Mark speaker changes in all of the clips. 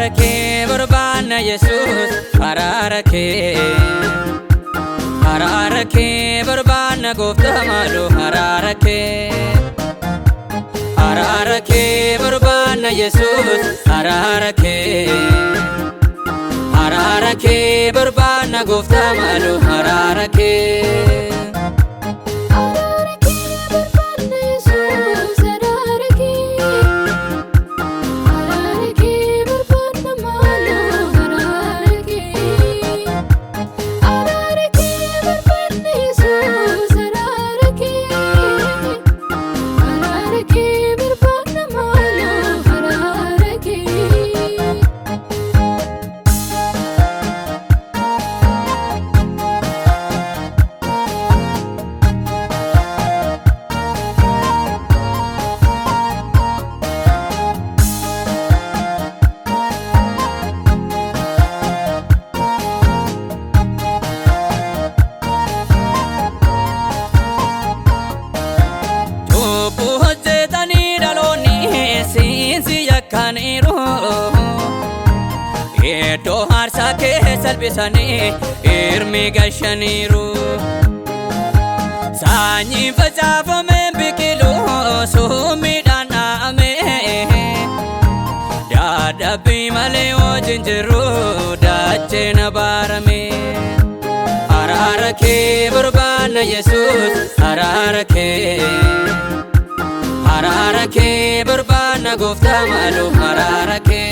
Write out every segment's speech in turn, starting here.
Speaker 1: ke barbaanna Yesuus araara ke barbaanna gooftaa maaloo araara ke barbaanna Yesuus araara ke barbaanna gooftaa maaloo araara ke Edo harsa ke salbisani irmi gashaniru Sanyi facafame biqilu sumidhaan dhaame Dadhabbi malee wajjin jiru dachee na baarame Araara kee barbaanna Yesuus araara kee barbaanna gooftaa maaloo araara kee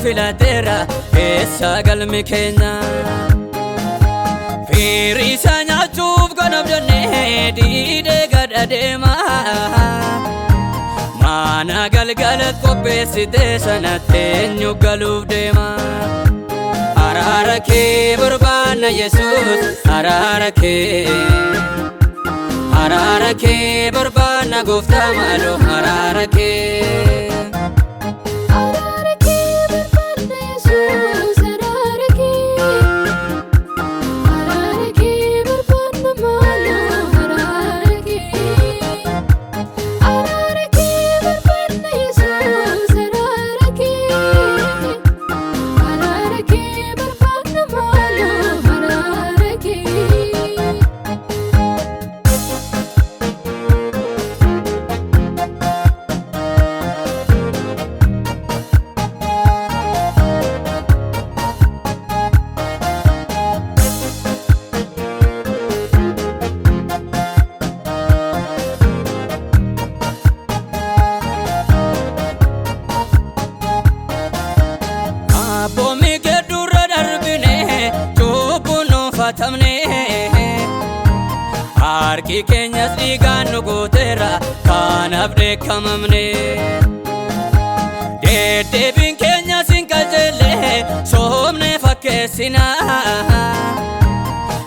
Speaker 1: filatera essa galmi keenya Firisa nyaachuuf ganabdanne diide gada deema Mana galgalat qopheessite sanatti eenyu galuuf deema Araara kee barbaanna Yesuus araara kee barbaanna gooftaa maaloo araara kee Harki keenyas dhiigaan nu guuteera kanaaf dheekkamamne Deddeebiin keenyas hin qajeelle soomne fakkeessina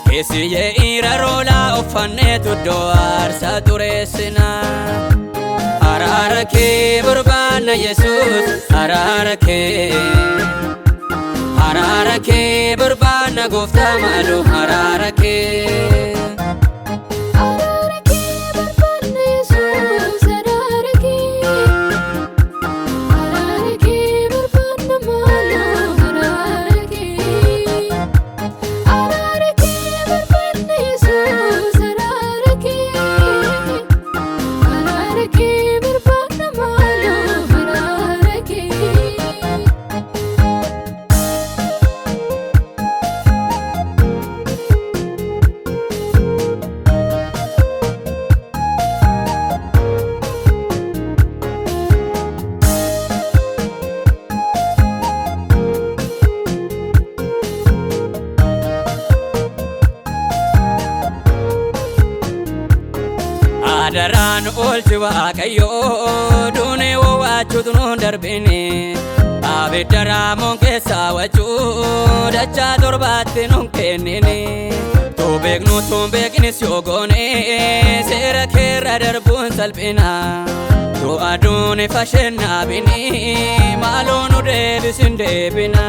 Speaker 1: Keessiyyee dhiira roolaa uffanneetu iddoo aarsaa xureessina Araara kee barbaanna Yesuus araara kee barbaanna gooftaa maaloo araara kee Dhugumaan oolchi waaqayyoo duunee wawwaachuutu nuun darbine abidda raamoon keessaa wachuu dachaa torbaatti nuun kennine tuu beeknu tuun beeknis yoo goone seera keerra darbuun salphina tuu aduun ifa shennaabini maaloo nu deebisin deebina.